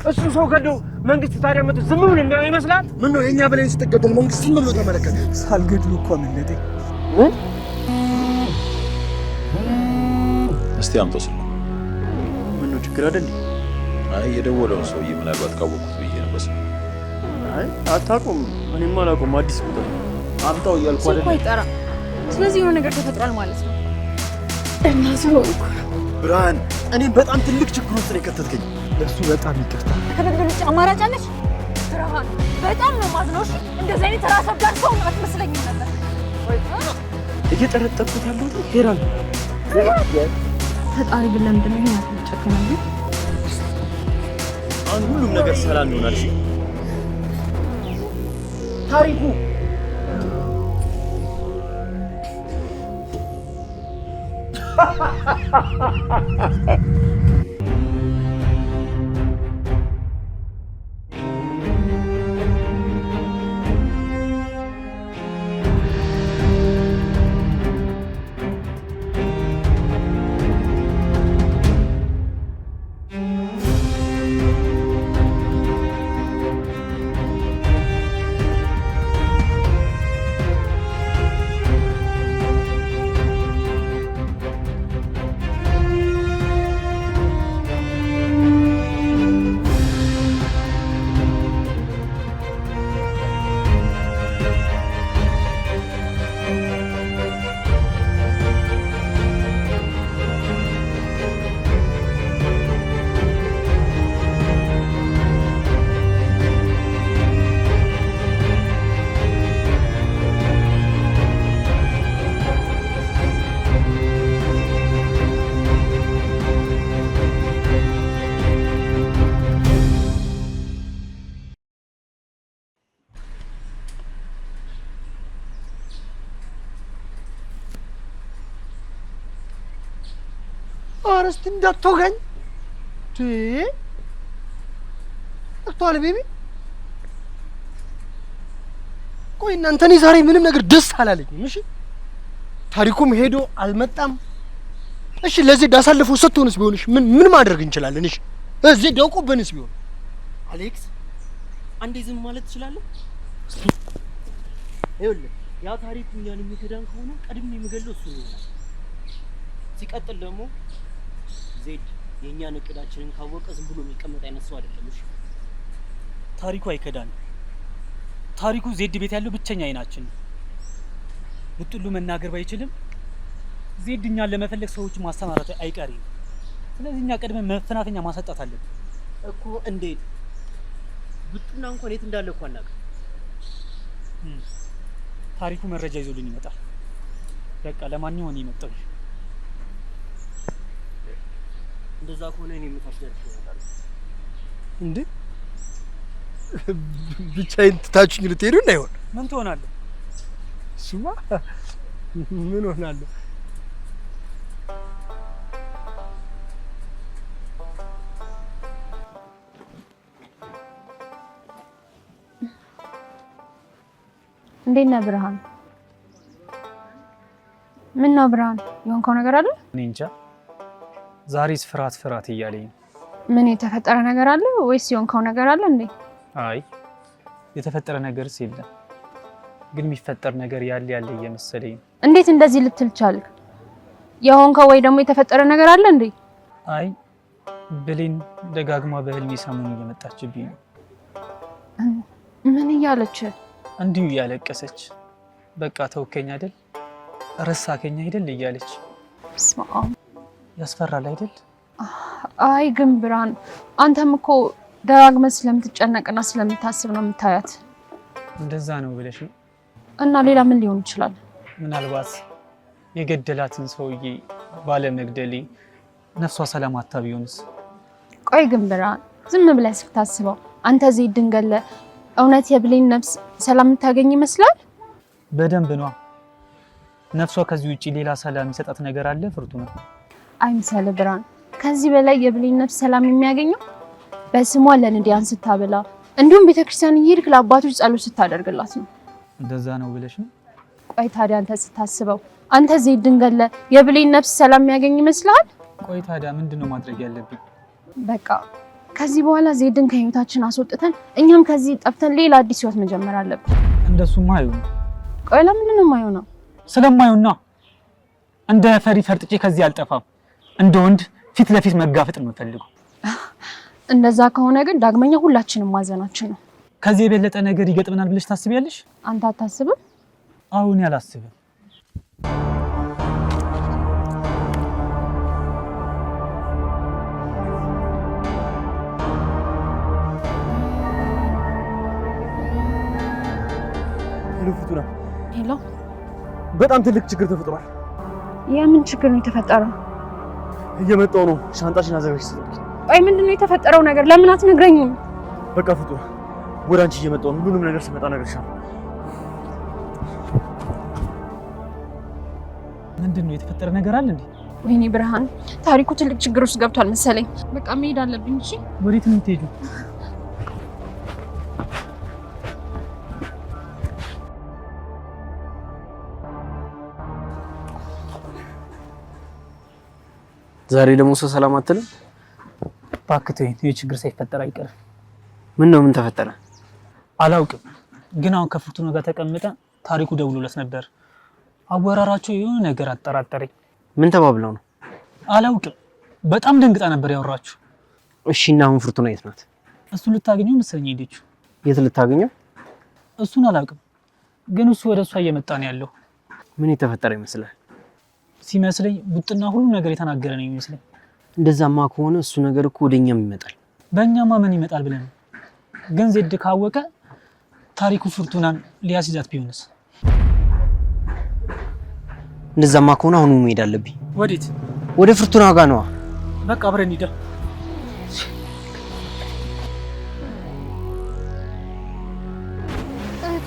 እሱ ሰው ገደው መንግስት ታዲያ መጥቶ ዝም ብሎ የሚያየው ይመስላል? ምን ነው የኛ ብለን ስትገደል መንግስት ዝም ብሎ ተመለከተ? ሳልገድሉ እኮ አመለጠኝ። እስቲ አምጣው ስልክ። ምን ነው ችግር አይደል? አይ የደወለውን ሰውዬ ምናልባት ካወቁት ብዬ ነው። በስ አይ አታውቁም። እኔማ አላውቅም። አዲስ ቁጥር አምጣው እያልኩ አይደል? ስልኩ አይጠራም። ስለዚህ የሆነ ነገር ተፈጥሯል ማለት ነው። እና ስለሆንኩ ብርሃን፣ እኔ በጣም ትልቅ ችግር ውስጥ ነው የከተትከኝ። ለሱ በጣም ይቅርታ። ከበደል ውጭ አማራጭ አለሽ? ብርሃን፣ በጣም ነው የማዝነው። እሺ እንደዚህ አይነት ራስ ወዳድ ሰው አትመስለኝም ነበር። እየጠረጠርኩት ያለሁት ሄራን ፈጣሪ ግን ለምንድን ነው ይሄን ያልጨከነኝ? አሁን ሁሉም ነገር ሰላም ይሆናል። እሺ ታሪኩ አረስት እንዳትወጋኝ አክቷል ቤቢ። ቆይ እናንተ እኔ ዛሬ ምንም ነገር ደስ አላለኝም። እሺ ታሪኩም ሄዶ አልመጣም። እሺ ለዚህ ዳሳልፈው ሰጥቶንስ ቢሆንሽ ምን ማድረግ እንችላለን? እሺ እዚህ ደውቁብንስ ቢሆን አሌክስ አንዴ ዝም ማለት ትችላለህ? ይኸውልህ ያ ታሪኩ እኛን የሚከዳን ከሆነ ቀድሜ የምገለው እሱ ይሆናል። ሲቀጥል ደግሞ ዜድ የኛን እቅዳችንን ካወቀ ዝም ብሎ የሚቀመጥ አይነት ሰው አይደለም። እሺ ታሪኩ አይከዳንም። ታሪኩ ዜድ ቤት ያለው ብቸኛ አይናችን ነው። ብጥሉ መናገር ባይችልም ዜድ እኛን ለመፈለግ ሰዎች ማስተማራት አይቀሪ። ስለዚህ እኛ ቀድመን መፈናፈኛ ማሰጣት አለብን እኮ። እንዴት ብጡና እንኳን የት እንዳለ እኮ አናውቅም። ታሪኩ መረጃ ይዞልን ይመጣል። በቃ ለማንኛውም እኔ መጣሁ። እንደዛ ከሆነ እኔ የምታስደርሽ ይሆናል እንዴ? ብቻዬን ትታችሁኝ ልትሄዱ እንዳይሆን። ምን ትሆናለህ? እሱማ ምን ሆናለሁ? እንዴት ነህ ብርሃን? ምን ነው ብርሃን፣ የሆንከው ነገር አለ? እኔ እንጃ ዛሬስ ፍርሃት እያለኝ። ምን የተፈጠረ ነገር አለ ወይስ የሆንከው ነገር አለ እንዴ? አይ የተፈጠረ ነገርስ የለም፣ ግን የሚፈጠር ነገር ያለ እየመሰለኝ። እንዴት እንደዚህ ልትል ቻልክ? የሆንከው ወይ ደግሞ የተፈጠረ ነገር አለ እንዴ? አይ ብሌን ደጋግማ በህልሜ ሰሞኑን እየመጣችብኝ ነው። ምን እያለች? እንዲሁ እያለቀሰች በቃ ተውከኝ አይደል ረሳከኝ አይደል እያለች። ስማም ያስፈራል አይደል? አይ ግን ብርሃን አንተም እኮ ደጋግመህ ስለምትጨነቅና ስለምታስብ ነው የምታያት። እንደዛ ነው ብለሽ እና ሌላ ምን ሊሆን ይችላል? ምናልባት የገደላትን ሰውዬ ባለመግደሌ ነፍሷ ሰላም አታ ቢሆንስ? ቆይ ግን ብርሃን ዝም ብለህ ስታስበው አንተ ዜድን ገለህ እውነት የብሌን ነፍስ ሰላም የምታገኝ ይመስላል? በደንብ ነው። ነፍሷ ከዚህ ውጪ ሌላ ሰላም ይሰጣት ነገር አለ ፍርቱና? አይምሰልህ ብርሃን፣ ከዚህ በላይ የብሌን ነፍስ ሰላም የሚያገኘው በስሟ ለንዲያን ስታበላ እንዲሁም ቤተክርስቲያን እየሄድክ ለአባቶች ጸሎት ስታደርግላት ነው። እንደዛ ነው ብለሽ ነው? ቆይ ታዲያ አንተ ስታስበው አንተ ዜድን ገለህ የብሌን ነፍስ ሰላም የሚያገኝ ይመስላል? ቆይ ታዲያ ምንድነው ማድረግ ያለብኝ? በቃ ከዚህ በኋላ ዜድን ከህይወታችን አስወጥተን እኛም ከዚህ ጠፍተን ሌላ አዲስ ህይወት መጀመር አለብን። እንደሱማ አይሆንም። ቆይ ለምንድን ነው የማይሆነው? ስለማይሆንና እንደ ፈሪ ፈርጥጬ ከዚህ አልጠፋም። እንደ ወንድ ፊት ለፊት መጋፈጥ ነው የምፈልገው። እንደዛ ከሆነ ግን ዳግመኛ ሁላችንም ማዘናችን ነው። ከዚህ የበለጠ ነገር ይገጥመናል ብለሽ ታስቢያለሽ? አንተ አታስብም? አሁን ያላስብም። ፍቱና፣ ሄሎ። በጣም ትልቅ ችግር ተፈጥሯል። የምን ችግር ነው የተፈጠረው? እየመጣሁ ነው። ሻንጣሽን አዘጋጅ ስለኝ። ቆይ ምንድነው የተፈጠረው ነገር? ለምን አትነግረኝም? በቃ ፍቱና፣ ወደ አንቺ እየመጣሁ ነው። ሁሉንም ነገር ሲመጣ እነግርሻለሁ። ምንድነው የተፈጠረ ነገር አለ እንዴ? ወይኔ ብርሃን፣ ታሪኩ ትልቅ ችግር ውስጥ ገብቷል መሰለኝ። በቃ መሄድ አለብኝ። እሺ፣ ወዴት ነው የምትሄጂው? ዛሬ ደግሞ ሰው ሰላም አትልም? እባክህ ይሄ ችግር ሳይፈጠር አይቀርም። ምን ነው? ምን ተፈጠረ? አላውቅም፣ ግን አሁን ከፍርቱና ጋር ተቀምጠን ታሪኩ ደውሎለት ነበር። አወራራቸው የሆነ ነገር አጠራጠረኝ። ምን ተባብለው ነው? አላውቅም፣ በጣም ደንግጣ ነበር ያወራችሁ። እሺ፣ እና አሁን ፍርቱና የት ናት? እሱን ልታገኘው መሰለኝ ሄደችው። የት ልታገኘው? እሱን አላውቅም፣ ግን እሱ ወደ እሷ እየመጣ ነው ያለው። ምን የተፈጠረ ይመስላል? ሲመስለኝ ቡጥና ሁሉ ነገር የተናገረ ነው ይመስለኝ። እንደዛማ ከሆነ እሱ ነገር እኮ ወደኛም ይመጣል። በእኛማ ምን ይመጣል ብለን ነው። ግን ዜድ ካወቀ ታሪኩ ፍርቱናን ሊያስይዛት ቢሆንስ? እንደዛማ ከሆነ አሁኑ መሄድ አለብኝ። ወዴት? ወደ ፍርቱና ጋር ነዋ። በቃ አብረን ሂዳ።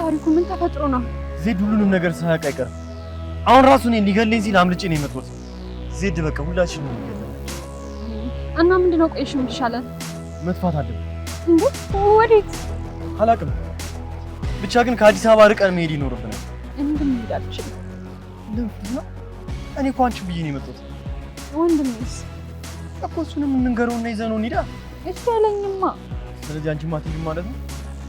ታሪኩ ምን ተፈጥሮ ነው? ዜድ ሁሉንም ነገር ሳያውቅ አይቀርም። አሁን ራሱ እኔን ሊገለኝ ሲል አምልጬ ነው የመጣሁት። ዜድ በቃ ሁላችንም ነው የሚገለኝ። እና ምንድነው? ቆይሽ ምን ይሻላል? መጥፋት አለብን። እንዴ? ወዴት? አላውቅም፣ ብቻ ግን ከአዲስ አበባ ርቀን መሄድ ይኖርብናል። እንዴት ሄዳችሁ? ለምን ነው? እኔ እኮ አንቺን ብዬ ነው የመጣሁት። ወንድሜስ እኮ እሱንም እንንገረውና ይዘነው እንሂዳ። እሺ አለኝማ። ስለዚህ አንቺማ አትሄጂም ማለት ነው?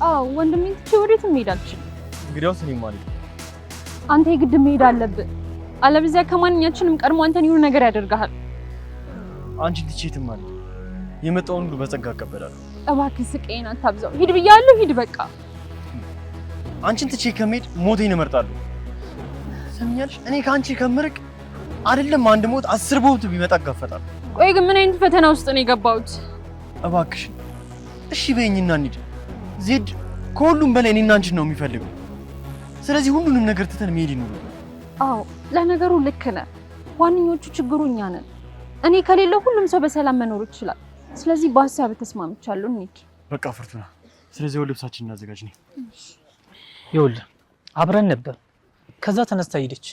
አዎ ወንድሜን ትቼ ወዴትም መሄድ አልችልም። እንግዲያውስ እኔም ማለት ነው። አንተ የግድ መሄድ አለብህ፣ አለበለዚያ ከማንኛችንም ቀድሞ አንተን ይሁን ነገር ያደርጋል። አንቺን ትቼ የትም ማለት ነው። የመጣውን ሁሉ በጸጋ እቀበላለሁ። እባክህ ስቀይን አታብዛው። ሂድ ብያለሁ፣ ሂድ በቃ። አንቺን ትቼ ከመሄድ ሞቴን እመርጣለሁ። ሰምኛለሽ? እኔ ከአንቺ ከምርቅ አይደለም አንድ ሞት 10 ሞት ቢመጣ እጋፈጣለሁ። ቆይ ግን ምን አይነት ፈተና ውስጥ ነው የገባሁት? እባክሽ እሺ በይኝና እንሂድ። ዜድ ከሁሉም በላይ እኔና አንቺን ነው የሚፈልገው። ስለዚህ ሁሉንም ነገር ትተን መሄድ ይኖርብናል። አዎ ለነገሩ ልክ ነህ። ዋነኞቹ ችግሩ እኛ ነን። እኔ ከሌለው ሁሉም ሰው በሰላም መኖር ይችላል። ስለዚህ በሀሳብ ተስማምቻለሁ። እንሂድ በቃ ፍርቱና፣ ስለዚህ ወደ ልብሳችን እናዘጋጅ ነኝ። ይኸውልህ አብረን ነበር፣ ከዛ ተነስታ ሄደች።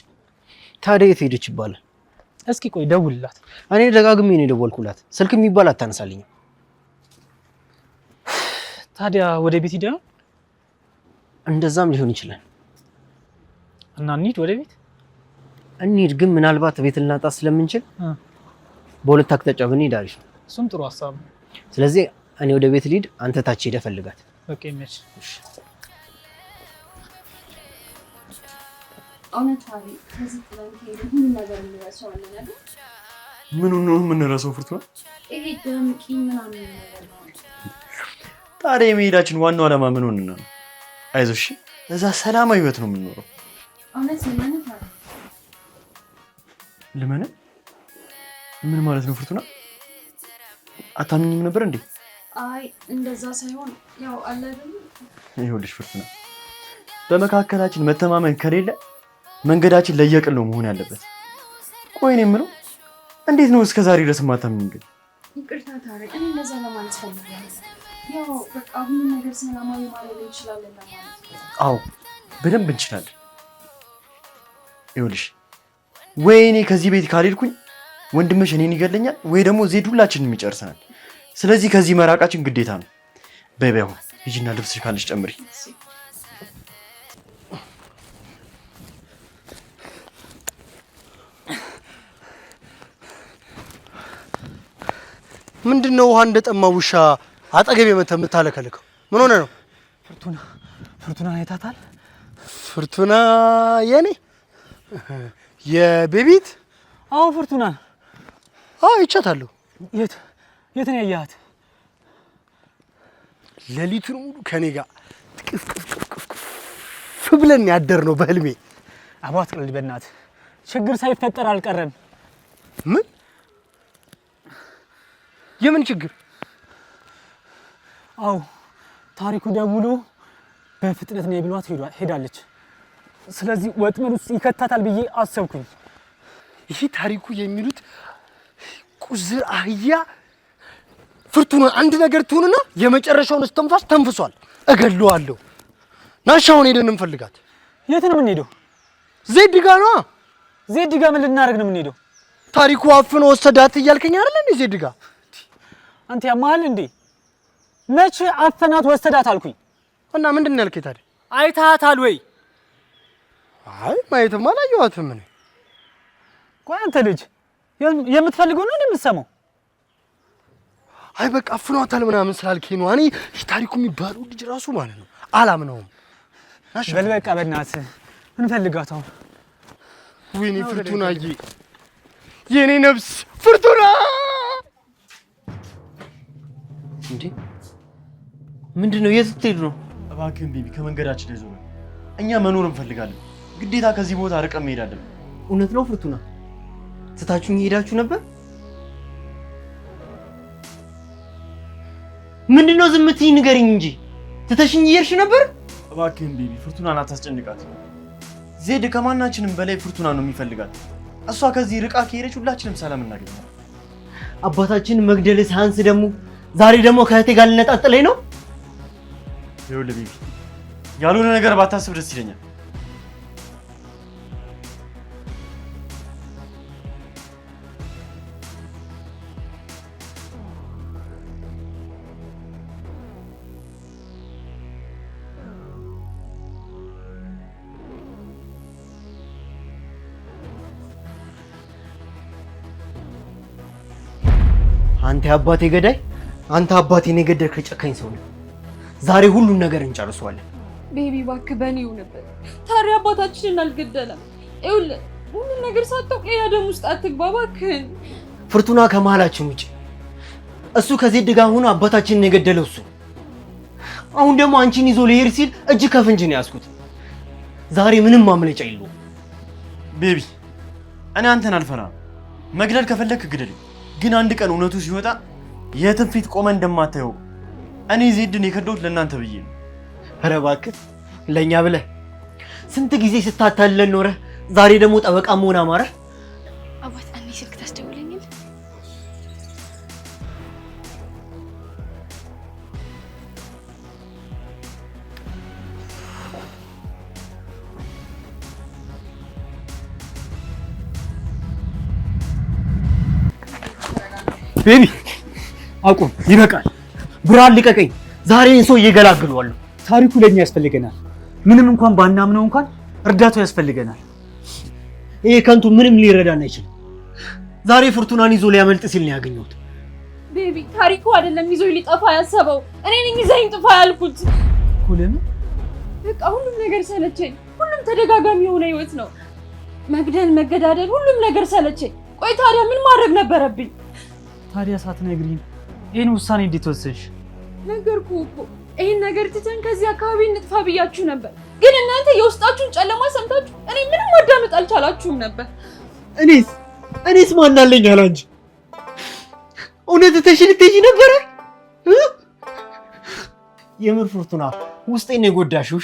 ታዲያ የት ሄደች ይባላል? እስኪ ቆይ ደውልላት። እኔ ደጋግሜ ነው የደወልኩላት፣ ስልክ የሚባል አታነሳልኝም። ታዲያ ወደ ቤት ሄዳ? እንደዛም ሊሆን ይችላል። እና እንሂድ ወደ ቤት እንሂድ፣ ግን ምናልባት ቤት ልናጣ ስለምንችል በሁለት አቅጣጫ ብንሄድ አሪፍ ነው። እሱም ጥሩ ሀሳብ ነው። ስለዚህ እኔ ወደ ቤት ልሂድ፣ አንተ ታች ሄደህ ፈልጋት። በቃ ይመች። ምኑን ነው የምንረሳው ፍርቱና? ታዲያ የመሄዳችን ዋናው ዓላማ ምን ሆነና ነው? አይዞሽ፣ እዛ ሰላማዊ ህይወት ነው የምንኖረው። ልመን? ምን ማለት ነው ፍርቱና? አታምኝም ነበር እንዴ? አይ እንደዛ ሳይሆን ያው አለ አይደል? ይኸውልሽ ፍርቱና፣ በመካከላችን መተማመን ከሌለ መንገዳችን ለየቅል ነው መሆን ያለበት። ቆይ እኔ የምለው እንዴት ነው እስከ ዛሬ ድረስ የማታምኝ? ግን ይቅርታ ታረቅ። እኔ እንደዛ ለማለት ፈልጋለሁ። ያው በቃ ሁሉ ነገር ሰላማዊ ማለት እንችላለን ለማለት። አዎ በደንብ እንችላለን። ይኸውልሽ ወይ እኔ ከዚህ ቤት ካልሄድኩኝ ወንድምሽ እኔን ይገለኛል፣ ወይ ደግሞ ዜድ ሁላችንም ይጨርሰናል። ስለዚህ ከዚህ መራቃችን ግዴታ ነው። በይ በይ አሁን ሂጂና ልብስሽ ካለሽ ጨምሪ። ምንድነው ውሃ እንደጠማ ውሻ አጠገቤ መተህ የምታለከልከው ምን ሆነ ነው? ፍርቱና አይታታል? ፍርቱና የኔ የቤቢት? አዎ ፍርቱና። አዎ ይቻታለሁ። የት ነው ያያት? ሌሊቱን ሙሉ ከኔ ጋር ቅፍ ብለን ያደርነው በህልሜ። አባት ቀልድ በእናትህ ችግር ሳይፈጠር አልቀረም። ምን? የምን ችግር? አዎ ታሪኩ ደውሎ በፍጥነት ነው ብሏት ሄዳለች። ስለዚህ ወጥመድ ውስጥ ይከታታል ብዬ አሰብኩኝ። ይሄ ታሪኩ የሚሉት ቁዝር አህያ ፍርቱና አንድ ነገር ትሁንና የመጨረሻውን እስትንፋስ ተንፍሷል። እገለዋለሁ። ናሻውን ሄደን እንፈልጋት። የት ነው የምንሄደው? ዜድ ጋ ነዋ። ዜድ ጋ ምን ልናደርግ ነው የምንሄደው? ታሪኩ አፍኖ ወሰዳት እያልከኝ አይደል እንዴ? ዜድ ጋ አንተ ያማል እንዴ? መቼ አፈናት ወሰዳት አልኩኝ? እና ምንድን ነው ያልከኝ ታዲያ? አይታታል ወይ? አይ ማየትማ አላየኋትም። ምን? ቆይ አንተ ልጅ የምትፈልገው ነው የምትሰማው? አይ በቃ አፍኗታል ምናምን ስላልከኝ ነው። እኔ ታሪኩ የሚባለው ልጅ ራሱ ማለት ነው አላምነውም። በል በቃ በእናትህ እንፈልጋት አሁን። ወይኔ ፍርቱናዬ፣ የኔ ነፍስ ፍርቱና! እንዴ ምንድነው? የት ስትሄድ ነው? እባክህን ቤቢ ከመንገዳችን ላይ ዞር። እኛ መኖር እንፈልጋለን። ግዴታ ከዚህ ቦታ ርቀን መሄድ አለብን። እውነት ነው ፍርቱና? ትታችሁኝ ሄዳችሁ ነበር? ምንድነው ዝም ብትይ ንገሪኝ እንጂ ትተሽኝ እየሄድሽ ነበር? እባክህን ቤቢ ፍርቱናን አታስጨንቃት። ዜድ ከማናችንም በላይ ፍርቱና ነው የሚፈልጋት። እሷ ከዚህ ርቃ ከሄደች ሁላችንም ሰላም እናገኛለን። አባታችን መግደል ሳያንስ ደግሞ ዛሬ ደግሞ ከእህቴ ጋር ልነጣጥለኝ ነው? ይኸውልህ ቤቢ ያልሆነ ነገር ባታስብ ደስ ይለኛል። አንተ አባቴ ገዳይ፣ አንተ አባቴን የገደልክ ጨካኝ ሰው ነህ። ዛሬ ሁሉን ነገር እንጨርሰዋለን። ቤቢ እባክህ በእኔ ይሁንበት። ታዲያ አባታችንን አልገደለም። ይኸውልህ ሁሉን ነገር ሳታውቅ ሌላ ደም ውስጥ አትግባ እባክህን። ፍርቱና ከመሀላችን ውጭ። እሱ ከዜድ ጋር ሆኖ አባታችንን የገደለው እሱ። አሁን ደግሞ አንቺን ይዞ ሊሄድ ሲል እጅ ከፍንጅ ነው ያዝኩት። ዛሬ ምንም ማምለጫ የለውም። ቤቢ እኔ አንተን አልፈራም። መግደል ከፈለክ ግደልኝ። ግን አንድ ቀን እውነቱ ሲወጣ የትም ፊት ቆመ እንደማታየው። እኔ ዜድን የከዳሁት ለእናንተ ብዬ ነው። ኧረ እባክህ ለእኛ ብለህ ስንት ጊዜ ስታታለን ኖረህ ዛሬ ደግሞ ጠበቃ መሆን አማረህ። አባት አንዴ ስልክ ታስደውለኛል? ቤቢ አቁም፣ ይበቃል። ብርሃን ልቀቀኝ። ዛሬ ሰው እየገላግሏል። ታሪኩ ለኛ ያስፈልገናል። ምንም እንኳን ባናምነው እንኳን እርዳታው ያስፈልገናል። ይሄ ከንቱ ምንም ሊረዳን አይችልም። ዛሬ ፍርቱናን ይዞ ሊያመልጥ ሲል ነው ያገኘሁት። ቤቢ ታሪኩ አይደለም ይዞ ሊጠፋ ያሰበው፣ እኔ ነኝ ይዘኝ ጥፋ ያልኩት። ሁሉም በቃ ሁሉም ነገር ሰለቸኝ። ሁሉም ተደጋጋሚ የሆነ ህይወት ነው። መግደል፣ መገዳደል፣ ሁሉም ነገር ሰለቸኝ። ቆይ ታዲያ ምን ማድረግ ነበረብኝ? ታዲያ ሳትነግሪኝ ይህን ውሳኔ እንዴት ወሰንሽ? ነገርኩህ እኮ ይህን ነገር ትተን ከዚህ አካባቢ እንጥፋ ብያችሁ ነበር። ግን እናንተ የውስጣችሁን ጨለማ ሰምታችሁ እኔ ምንም ማዳመጥ አልቻላችሁም ነበር። እኔስ ማን አለኝ አላንቺ? እውነት ተሽልተሽ ነበረ? የምር ፍርቱና ውስጤን ነው የጎዳሽው።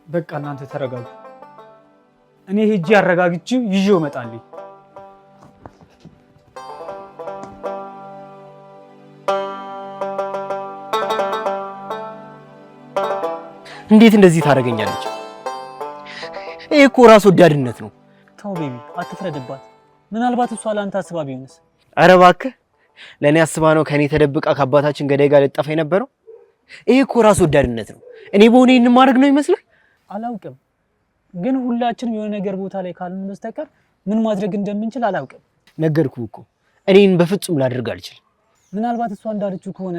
በቃ እናንተ ተረጋጉ። እኔ ሄጄ አረጋግቼው ይዤው እመጣለሁ። እንዴት እንደዚህ ታደርገኛለች? ይሄ እኮ ራስ ወዳድነት ነው። ተው ቤቢ አትፍረድባት። ምናልባት እሷ ለአንተ አስባ ቢሆንስ? ኧረ እባክህ ለእኔ አስባ ነው ከኔ ተደብቃ ከአባታችን ገዳይ ጋር ልጠፋ የነበረው። ይሄ እኮ ራስ ወዳድነት ነው። እኔ በሆነ ይህን ማድረግ ነው ይመስላል? አላውቅም፣ ግን ሁላችንም የሆነ ነገር ቦታ ላይ ካልን በስተቀር ምን ማድረግ እንደምንችል አላውቅም። ነገርኩህ እኮ እኔን በፍጹም ላደርግ አልችልም። ምናልባት እሷ እንዳለችው ከሆነ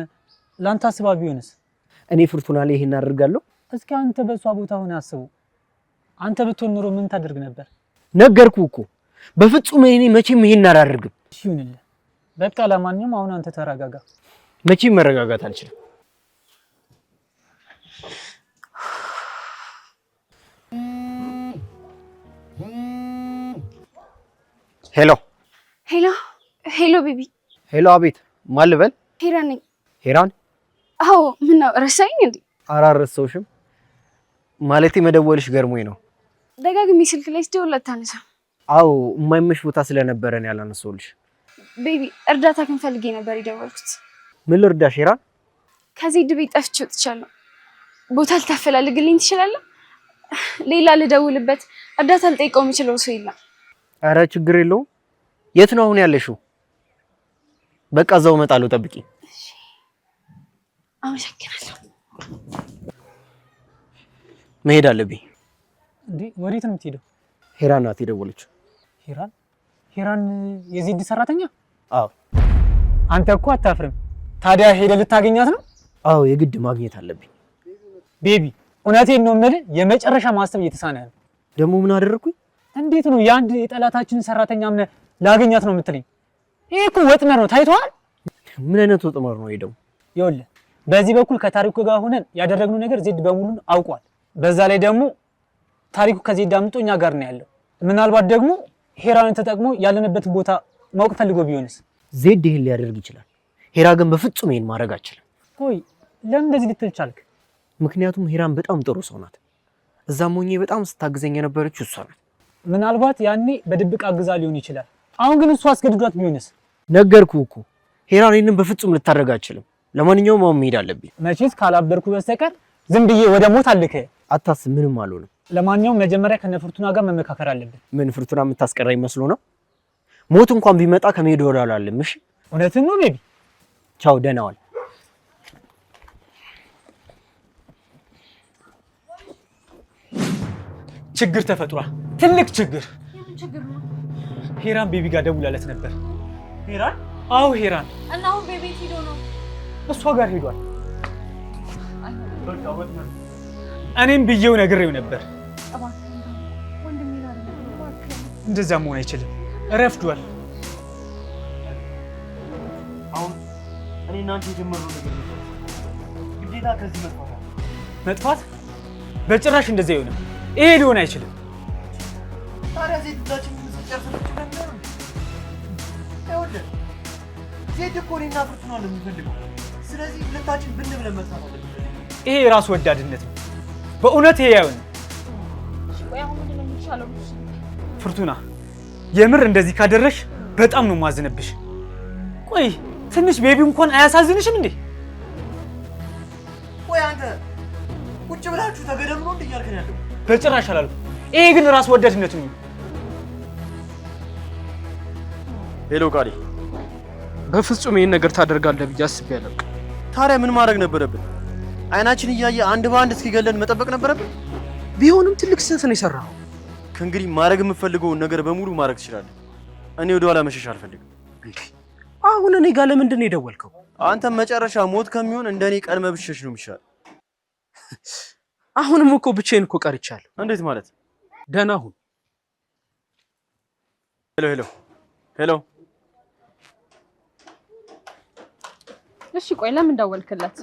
ላንተ አስባ ቢሆንስ? እኔ ፍርቱና ላይ ይሄን አደርጋለሁ? እስኪ አንተ በሷ ቦታ ሆነ አስቡ። አንተ ብትሆን ኑሮ ምን ታደርግ ነበር? ነገርኩህ እኮ በፍጹም እኔ መቼም ይሄን አላደርግም። እሺ ይሁንልህ። በቃ ለማንኛውም አሁን አንተ ተረጋጋ። መቼም መረጋጋት አልችልም። ሄሎ ሄሎ ሄሎ ቤቢ። ሄሎ አቤት። ማን ልበል? ሄራን ነኝ። ሄራን? አዎ ምን ነው ረሳኝ እንዴ? አላረሳሁሽም። ማለቴ መደወልሽ ገርሞኝ ነው። ደጋግሜ ስልክ ላይ ስደውል አታነሳም። አዎ የማይመሽ ቦታ ስለነበረ ነው ያላነሳሁልሽ። ቤቢ እርዳታ ፈልጌ ነበር የደወልኩት። ምን ልርዳሽ ሄራን? ከዚህ ቤት ጠፍቼ ወጥቻለሁ። ቦታ ልታፈላልግልኝ ትችላለህ? ሌላ ልደውልበት እርዳታ ልጠይቀው የምችለው ሰው የለም። አረ ችግር የለውም። የት ነው አሁን ያለሽው? በቃ እዛው እመጣለሁ፣ ጠብቂ። አመሰግናለሁ። መሄድ አለብኝ። እንዴ ወዴት ነው የምትሄደው? ሄራን ናት የደወለችው። ሄራን? ሄራን የዜድ ሰራተኛ? አዎ። አንተ እኮ አታፍርም። ታዲያ ሄደህ ልታገኛት ነው? አዎ የግድ ማግኘት አለብኝ። ቤቢ እውነቴን ነው የምልህ፣ የመጨረሻ ማሰብ እየተሳነህ ነው። ደግሞ ምን አደረኩኝ? እንዴት ነው የአንድ የጠላታችንን ሰራተኛ ምነህ ላገኛት ነው የምትለኝ? ይሄ እኮ ወጥመድ ነው። ታይቷል? ምን አይነት ወጥመድ ነው? ሄደው ይኸውልህ፣ በዚህ በኩል ከታሪኩ ጋር ሆነን ያደረግነው ነገር ዜድ በሙሉን አውቋል። በዛ ላይ ደግሞ ታሪኩ ከዜድ አምልጦ እኛ ጋር ነው ያለው። ምናልባት ደግሞ ሄራንን ተጠቅሞ ያለንበትን ቦታ ማወቅ ፈልጎ ቢሆንስ? ዜድ ይሄን ሊያደርግ ይችላል። ሄራ ግን በፍጹም ይሄን ማድረግ አትችልም። ቆይ ለምን እንደዚህ ልትል ቻልክ? ምክንያቱም ሄራን በጣም ጥሩ ሰው ናት። እዛም ሆኜ በጣም ስታግዘኝ የነበረችው እሷ ናት። ምናልባት ያኔ በድብቅ አግዛ ሊሆን ይችላል። አሁን ግን እሷ አስገድዷት ቢሆንስ? ነገርኩህ እኮ ሄራን ይሄንን በፍጹም ልታደርግ አትችልም። ለማንኛውም አሁን መሄድ አለብኝ። መቼስ ካላበርኩ በስተቀር ዝም ብዬ ወደ ሞት አልልክህ። አታስብ፣ ምንም አልሆንም። ለማንኛውም መጀመሪያ ከነፍርቱና ጋር መመካከር አለብን። ምን ፍርቱና የምታስቀራኝ መስሎ ነው? ሞት እንኳን ቢመጣ ከመሄድ ወደ ኋላ አልልም። እሺ እውነትን ነው ቤቢ። ቻው፣ ደህና ዋል። ችግር ተፈጥሯል። ትልቅ ችግር። ሄራን ቤቢ ጋር ደውላለት ነበር። ሄራን? አዎ ሄራን። እና አሁን ቤቢ ሄዶ ነው? እሷ ጋር ሄዷል። እኔም ብዬው ነግሬው ነበር። እንደዛ መሆን አይችልም። ረፍዷል። አሁን እኔ እና አንቺ የጀመርነው ነገር ግዴታ ከዚህ መጥፋት? በጭራሽ እንደዛ ይሆናል። ይሄ ሊሆን አይችልም። ታዲያ ዜድ ብላችን ጨርሰን ይችላል። ይኸውልህ ዜድ እኮ እኔና ፍርቱና ነው የሚፈልገው። ስለዚህ ሁለታችን ብን ብለን መጥፋት አለብን። ይሄ የራሱ ወዳድነት ነው። በእውነት ይሄ አይሆንም። ፍርቱና የምር እንደዚህ ካደረሽ በጣም ነው ማዝነብሽ። ቆይ ትንሽ ቤቢ እንኳን አያሳዝንሽም እንዴ? ቆይ አንተ ቁጭ ብላችሁ ተገደሉ ነው እንዴ እያልከኝ ያለው? በጭራሽ አላልኩም። ይሄ ግን ራስ ወዳድነት ነው። ሄሎ ቃሊ፣ በፍጹም ይሄን ነገር ታደርጋለህ ብዬ አስቤ አላውቅም። ታዲያ ምን ማድረግ ነበረብን? አይናችን እያየ አንድ በአንድ እስኪገለን መጠበቅ ነበረብን? ቢሆንም ትልቅ ስህተት ነው የሰራኸው። ከእንግዲህ ማድረግ የምፈልገውን ነገር በሙሉ ማድረግ ትችላለህ። እኔ ወደ ኋላ መሸሽ አልፈልግም። አሁን እኔ ጋር ለምንድን ነው የደወልከው? አንተም መጨረሻ ሞት ከሚሆን እንደኔ ቀድመህ ብትሸሽ ነው የሚሻል። አሁንም እኮ ብቻዬን እኮ ቀርቻለሁ። እንዴት ማለት? ደህና ሁን። ሄሎ ሄሎ ሄሎ። እሺ ቆይ ለምን ደወልክለት?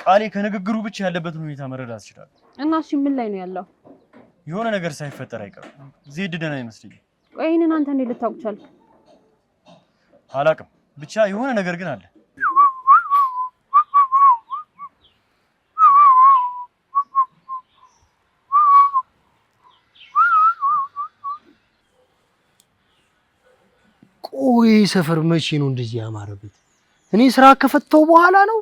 ቃሌ ከንግግሩ ብቻ ያለበትን ሁኔታ መረዳት ይችላል። እና እሺ ምን ላይ ነው ያለው? የሆነ ነገር ሳይፈጠር አይቀርም። ዜድ ደህና አይመስልኝም። ቆይ ይሄንን አንተ እንዴት ልታውቅ ቻልክ? አላውቅም፣ ብቻ የሆነ ነገር ግን አለ። ቆይ ሰፈር መቼ ነው እንደዚህ ያማረበት? እኔ ስራ ከፈተው በኋላ ነው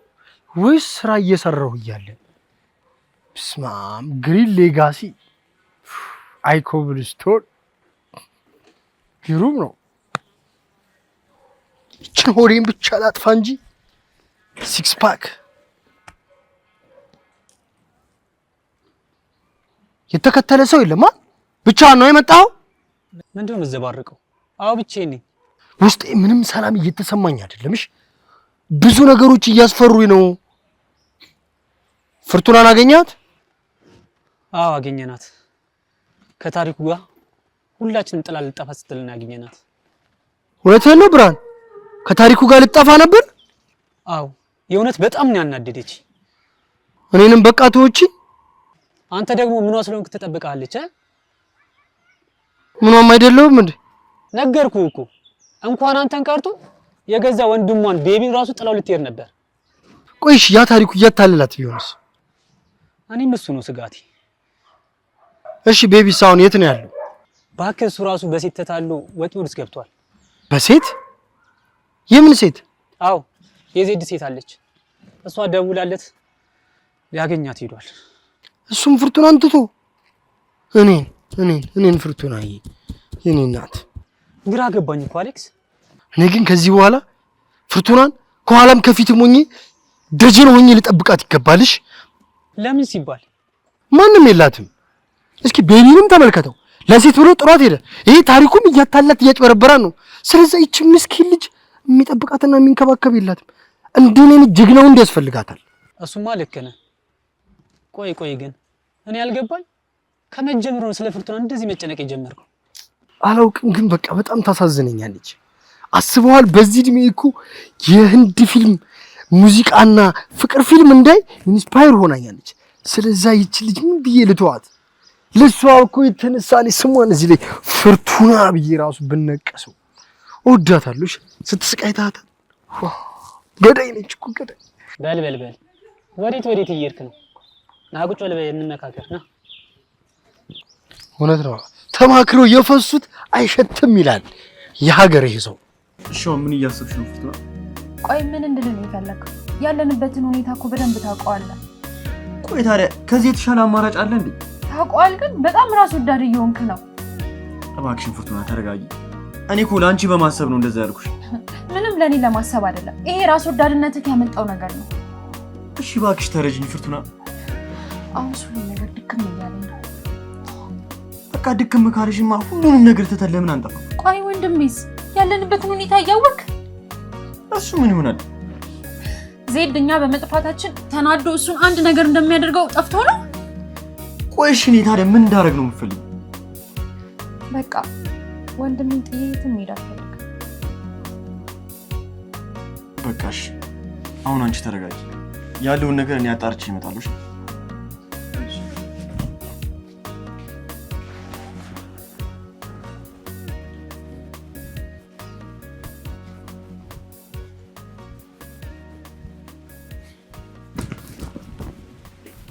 ወይስ ስራ እየሰራሁ እያለ? ብስማም ግሪን ሌጋሲ አይኮብልስቶን ግሩም ነው። ይችን ሆዴን ብቻ ላጥፋ እንጂ ሲክስ ፓክ የተከተለ ሰው የለማ። ብቻህን ነው የመጣኸው? ምንድነው የምትዘባርቀው? አዎ ብቻዬን ነኝ። ውስጤ ምንም ሰላም እየተሰማኝ አይደለም። እሺ ብዙ ነገሮች እያስፈሩኝ ነው። ፍርቱናን አገኛት? አዎ አገኘናት። ከታሪኩ ጋር ሁላችንም ጥላ ልጠፋ ስትልና አገኘናት። እውነትህን ነው ብርሃን? ከታሪኩ ጋር ልጠፋ ነበር? አዎ የእውነት በጣም ነው ያናደደች። እኔንም በቃ ተወቺ። አንተ ደግሞ ምኗ ስለሆንክ ትጠብቃለች? ምኗም አይደለሁም እንዴ? ነገርኩህ እኮ እንኳን አንተን ቀርቶ የገዛ ወንድሟን ቤቢን ራሱ ጥላው ልትሄድ ነበር። ቆይሽ ያ ታሪኩ እያታለላት ቢሆንስ? እኔም እሱ ነው ስጋቴ። እሺ ቤቢስ አሁን የት ነው ያለው? እባክህ እሱ ራሱ በሴት ተታሎ ወጥመድ ውስጥ ገብቷል። በሴት? የምን ሴት? አዎ የዜድ ሴት አለች። እሷ ደውላለት ሊያገኛት ሄዷል። እሱም ፍርቱናን ትቶ እኔን ፍርቱናዬ የኔ እናት ግራ ገባኝ እኮ አሌክስ። እኔ ግን ከዚህ በኋላ ፍርቱናን ከኋላም ከፊትም ሆኜ ደጀን ሆኜ ልጠብቃት ይገባልሽ። ለምን ሲባል? ማንም የላትም። እስኪ ቤቢንም ተመልከተው፣ ለሴት ብሎ ጥሯት ሄደ። ይሄ ታሪኩም እያታላት እያጭበረበራን ነው። ስለዚህ ይህች ምስኪን ልጅ የሚጠብቃትና የሚንከባከብ የላትም። እንደኔ ጀግናው እንዲያስፈልጋታል። እሱማ ልክ ነህ። ቆይ ግን እኔ ያልገባኝ ከመጀመሩ ነው ስለ ፍርቱና እንደዚህ መጨነቅ የጀመርከው? አላውቅም፣ ግን በቃ በጣም ታሳዝነኛለች። አስበዋል? በዚህ እድሜ እኮ የህንድ ፊልም ሙዚቃና ፍቅር ፊልም እንዳይ ኢንስፓየር ሆናኛለች። ስለዛ ይች ልጅ ምን ብዬ ልተዋት? ለሷ እኮ የተነሳኔ ስሟን እዚህ ላይ ፍርቱና ብዬ ራሱ ብነቀሰው እወዳታለሁ። ስትስቃይ ታታ ገዳይ ነች እኮ ገዳይ። በል ወዴት እየሄድክ ነው? ና ቁጭ በል እንመካከር ና። እውነት ነው ተማክረው የፈሱት አይሸትም ይላል የሀገሬ ሰው። እሺ ምን እያሰብሽ ነው ፍርቱና? ቆይ ምን እንድልን ነው የፈለከው? ያለንበትን ሁኔታ እኮ በደንብ ታውቀዋለህ። ቆይ ታዲያ ከዚህ የተሻለ አማራጭ አለ እንዴ? ታውቀዋል፣ ግን በጣም ራስ ወዳድ እየሆንክ ነው። እባክሽን ፍርቱና ተረጋጊ። እኔ እኮ ለአንቺ በማሰብ ነው እንደዛ ያልኩሽ። ምንም ለኔ ለማሰብ አይደለም። ይሄ ራስ ወዳድነትህ ያመጣው ነገር ነው። እሺ እባክሽ ተረጅኝ ፍርቱና። አሁን እሱ ነገር ድክም እያለኝ ነው። በቃ ድክም ካልሽማ ሁሉንም ነገር ትተን ለምን አንጠፋ? ቆይ ወንድሜስ ያለንበትን ሁኔታ እያወቅ እሱ ምን ይሆናል? ዜድ እኛ በመጥፋታችን ተናዶ እሱን አንድ ነገር እንደሚያደርገው ጠፍቶ ነው። ቆይ እሺ እኔ ታዲያ ምን እንዳደረግ ነው የምትፈልጊው? በቃ ወንድሜን ጥዬ የትም መሄድ አልፈልግም። በቃ እሺ አሁን አንቺ ተረጋጊ። ያለውን ነገር እኔ አጣርቼ እመጣለሁ።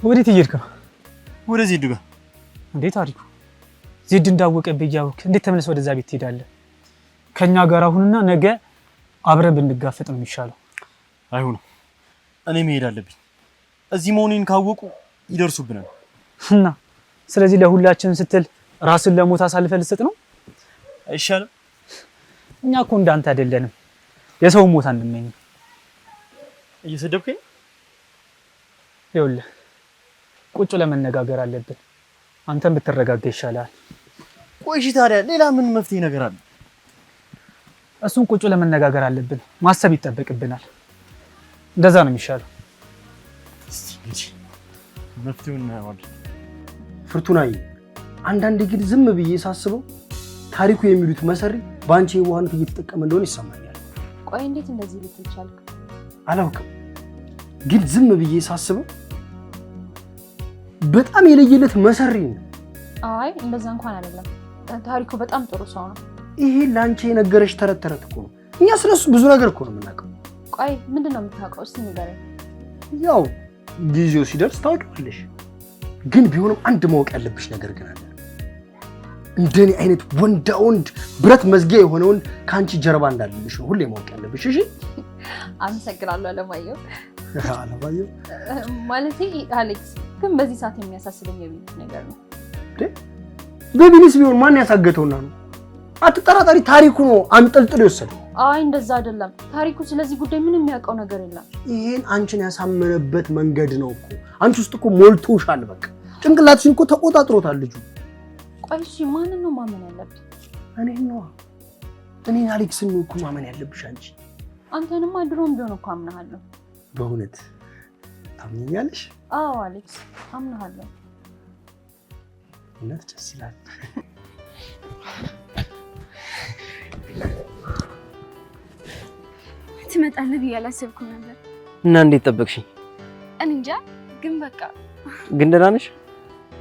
ወዴት እየሄድክ ነው? ወደ ዜድ ጋር። እንዴት ታሪኩ ዜድ እንዳወቀብህ እያወቅህ እንዴት ተመልሰህ ወደዛ ቤት ትሄዳለህ? ከኛ ጋር አሁንና ነገ አብረን ብንጋፈጥ ነው የሚሻለው። አይሆንም፣ እኔ መሄድ አለብኝ። እዚህ መሆኔን ካወቁ ይደርሱብናል። እና ስለዚህ ለሁላችን ስትል ራስን ለሞት አሳልፈህ ልትሰጥ ነው? አይሻልም? እኛ እኮ እንዳንተ አይደለንም፣ የሰው ሞት አንመኝም። እየሰደብከኝ? ይኸውልህ ቁጭ ለመነጋገር አለብን። አንተም ብትረጋጋ ይሻላል። ቆይ እሺ ታዲያ ሌላ ምን መፍትሄ ነገር አለ? እሱን ቁጭ ለመነጋገር አለብን፣ ማሰብ ይጠበቅብናል። እንደዛ ነው የሚሻለው። እስቲ እንጂ መፍትሄውን እናየዋለን። ፍርቱናዬ አንዳንዴ ግን ዝም ብዬ ሳስበው ታሪኩ የሚሉት መሰሪ በአንቺ የዋህነት እየተጠቀመ እንደሆነ ይሰማኛል። ቆይ እንዴት እንደዚህ ልትል ቻልክ? አላውቅም፣ ግን ዝም ብዬ ሳስበው በጣም የለየለት መሰሪ ነው። አይ እንደዛ እንኳን አይደለም። ታሪኩ በጣም ጥሩ ሰው ነው። ይሄ ላንቺ የነገረሽ ተረት እኮ ነው። እኛ ስለሱ ብዙ ነገር እኮ ነው የምናውቀው። ቆይ ምንድነው የምታውቀው? እስቲ ንገረኝ። ያው ጊዜው ሲደርስ ታውቂዋለሽ። ግን ቢሆንም አንድ ማወቅ ያለብሽ ነገር ግን አለ። እንደኔ አይነት ወንዳ ወንድ ብረት መዝጊያ የሆነ ወንድ ካንቺ ጀርባ እንዳለልሽ ነው ሁሌ ማወቅ ያለብሽ። እሺ? አመሰግናለሁ አለማየሁ። አለማየሁ ማለቴ አሌክስ፣ ግን በዚህ ሰዓት የሚያሳስበኝ የቤት ነገር ነው። በቢኒስ ቢሆን ማን ያሳገተውና ነው? አትጠራጣሪ፣ ታሪኩ ነው አንጠልጥሎ የወሰደው። አይ እንደዛ አይደለም። ታሪኩ ስለዚህ ጉዳይ ምንም የሚያውቀው ነገር የለም። ይሄን አንቺን ያሳመነበት መንገድ ነው እኮ። አንቺ ውስጥ እኮ ሞልቶሻል። በቃ ጭንቅላትሽን እኮ ተቆጣጥሮታል ልጁ። ቆይ እሺ ማንን ነው ማመን ያለብኝ? እኔን አሌክስን ነው እኮ ማመን ያለብሽ አንቺ። አንተንማ ድሮም ቢሆን እኮ አምናለሁ። በእውነት ታምኛለሽ? አዎ አሌክስ አምናለሁ። እውነት ደስ ይላል። ትመጣለህ ብዬ አላሰብኩም ነበር። እና እንዴት ጠበቅሽኝ? እኔ እንጃ ግን በቃ ግን ደህና ነሽ?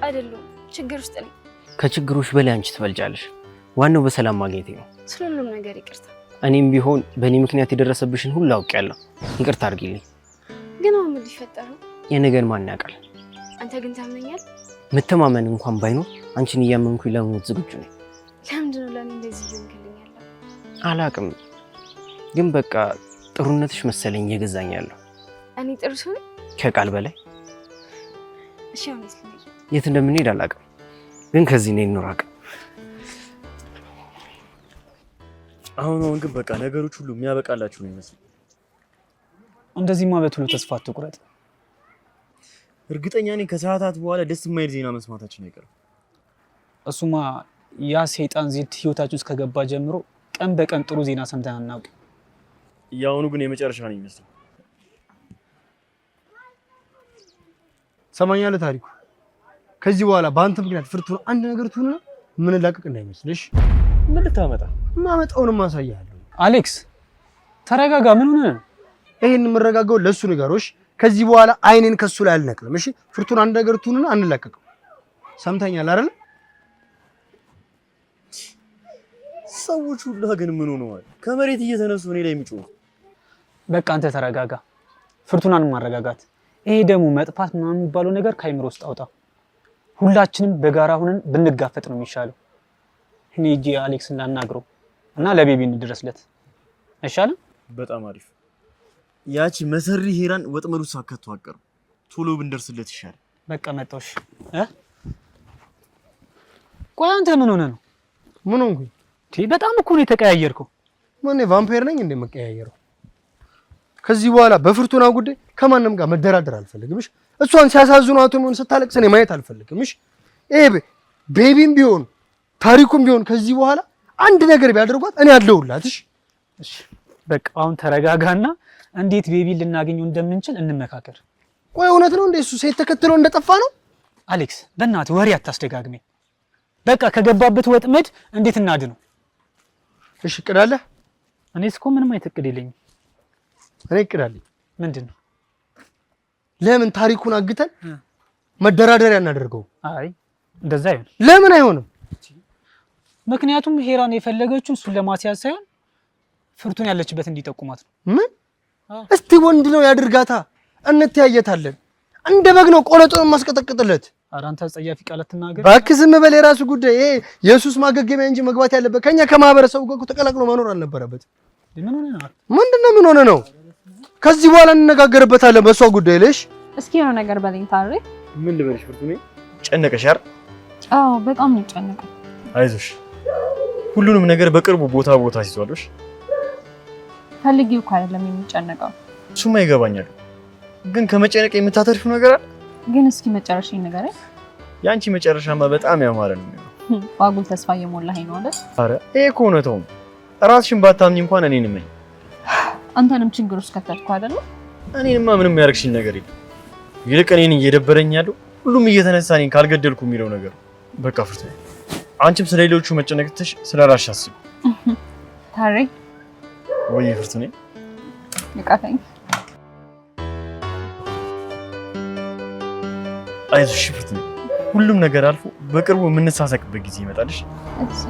አይደለም ችግር ውስጥ ነኝ። ከችግሮች በላይ አንቺ ትበልጫለሽ። ዋናው በሰላም ማግኘቴ ነው። ስለሁሉም ነገር ይቅርታ። እኔም ቢሆን በእኔ ምክንያት የደረሰብሽን ሁሉ አውቄያለሁ። ይቅርታ አድርጊልኝ። ግን አሁን ምን ሊፈጠር ነው? የነገን ማን ያውቃል? አንተ ግን ታምነኛል? መተማመን እንኳን ባይኖር አንቺን እያመንኩኝ ለመሞት ዝግጁ ነኝ። ለምንድን ነው ለእኔ እንደዚህ እየሆንክልኝ ያለው? አላውቅም፣ ግን በቃ ጥሩነትሽ መሰለኝ እየገዛኝ ያለው። እኔ ጥሩ ሰው ነኝ? ከቃል በላይ። እሺ አሁንስ ልሂድ። የት እንደምንሄድ አላውቅም፣ ግን ከዚህ እኔ እንራቅ። አሁን ግን በቃ ነገሮች ሁሉ የሚያበቃላችሁ ነው ይመስል። እንደዚህማ በቶሎ ተስፋ አትቁረጥ። እርግጠኛ ነኝ ከሰዓታት በኋላ ደስ የማይል ዜና መስማታችን አይቀርም። እሱማ ያ ሰይጣን ዜድ ህይወታችሁ ውስጥ ከገባ ጀምሮ ቀን በቀን ጥሩ ዜና ሰምተን አናውቅ። ያውኑ ግን የመጨረሻ ነው ይመስል። ሰማኛለህ ታሪኩ፣ ከዚህ በኋላ በአንተ ምክንያት ፍርቱና አንድ ነገር ትሁንና ምን ላቀቅ እንዳይመስልሽ። ምን ልታመጣ? ማመጣውን ማሳያለሁ። አሌክስ ተረጋጋ። ምን ሆነ? ይሄን የምረጋጋው ለሱ ንገሮሽ። ከዚህ በኋላ አይኔን ከሱ ላይ አልነቅልም። እሺ ፍርቱና አንድ ነገር ትሁንና አንላቀቅም። ሰምተኛል አይደል? ሰዎች ሁሉ ግን ምን ሆነዋል? ከመሬት እየተነሱ እኔ ላይ የሚጮሁ። በቃ አንተ ተረጋጋ። ፍርቱናን ማረጋጋት። ይሄ ደግሞ መጥፋት ምናምን የሚባለው ነገር ከአይምሮ ውስጥ አውጣ። ሁላችንም በጋራ ሆነን ብንጋፈጥ ነው የሚሻለው። እኔ እጄ አሌክስን ላናግረው እና ለቤቢ እንድረስለት አይሻልም? በጣም አሪፍ። ያቺ መሰሪ ሄራን ወጥመዱ ሳከቱ አቀሩ። ቶሎ ብንደርስለት ይሻላል። በቃ መጣሁሽ። ቆይ አንተ ምን ሆነ ነው? ምን ሆንኩኝ? በጣም እኮ ነው የተቀያየርከው። ማን ቫምፓየር ነኝ እንደ መቀያየረው? ከዚህ በኋላ በፍርቱና ጉዳይ ከማንም ጋር መደራደር አልፈልግምሽ። እሷን ሲያሳዝኗት ምን ስታለቅስ እኔ ማየት አልፈልግምሽ። ይሄ ቤቢም ቢሆን ታሪኩም ቢሆን ከዚህ በኋላ አንድ ነገር ቢያደርጓት እኔ አለሁላትሽ። እሺ በቃ አሁን ተረጋጋና እንዴት ቤቢ ልናገኘው እንደምንችል እንመካከር። ቆይ እውነት ነው እንዴ እሱ ሴት ተከትሎ እንደጠፋ ነው? አሌክስ በእናትህ ወሬ አታስደጋግመኝ። በቃ ከገባበት ወጥመድ እንዴት እናድነው? እሺ እቅድ አለ? እኔስ እኮ ምንም አይነት እቅድ የለኝም። እኔ እቅድ አለኝ። ምንድን ነው? ለምን ታሪኩን አግተን መደራደሪያ እናደርገው? አይ እንደዛ አይሆንም። ለምን አይሆንም? ምክንያቱም ሄራን የፈለገችው እሱን ለማስያዝ ሳይሆን ፍርቱን ያለችበት እንዲጠቁማት ነው። ምን? እስቲ ወንድ ነው ያድርጋታ፣ እንተያየታለን። እንደ በግ ነው ቆለጡን ማስቀጠቅጥለት። ኧረ አንተ ጸያፊ ቃላት ትናገር። እባክህ ዝም በል። የራሱ ጉዳይ። ይሄ የሱስ ማገገሚያ እንጂ መግባት ያለበት ከኛ ከማህበረሰቡ ጋር ተቀላቅሎ መኖር አልነበረበት። ምን ሆነ ነው? ምንድነው? ምን ሆነ ነው? ከዚህ በኋላ እንነጋገርበታለን በሷ ጉዳይ ልሽ። እስኪ የሆነ ነገር በለኝ ታሪ። ምን ልበልሽ ፍርቱኔ? ጨነቀሽ አይደል? አዎ በጣም ነው ጨነቀኝ። አይዞሽ፣ ሁሉንም ነገር በቅርቡ ቦታ ሲዟልሽ። ፈልጌው እኮ አይደለም የሚጨነቀው። እሱማ ይገባኛል፣ ግን ከመጨነቅ የምታተርፊው ነገር አለ። ግን እስኪ መጨረሻዬን ንገረኝ። ያንቺ መጨረሻማ በጣም ያማረ ነው የሚሆነው። ዋጉል ተስፋ እየሞላኸኝ ነው አይደል? አረ ይሄ እኮ እውነታው ነው። ራስሽን ባታምኚ እንኳን እኔን እመኝ። አንተንም ችግር ውስጥ ከተትኩ አይደል? እኔንማ ምንም ያደርግሽኝ ነገር የለም። ይልቅ እኔን እየደበረኝ ያለው ሁሉም እየተነሳ እኔን ካልገደልኩ የሚለው ነገር። በቃ ፍርቱኔ፣ አንቺም ስለሌሎቹ መጨነቅትሽ ስለራስሽ አስቢ። ታሪ ወይ ፍርቱኔ፣ ይቃተኝ። አይዞሽ ፍርቱኔ፣ ሁሉም ነገር አልፎ በቅርቡ የምንሳሳቅበት ጊዜ ይመጣልሽ። እሺ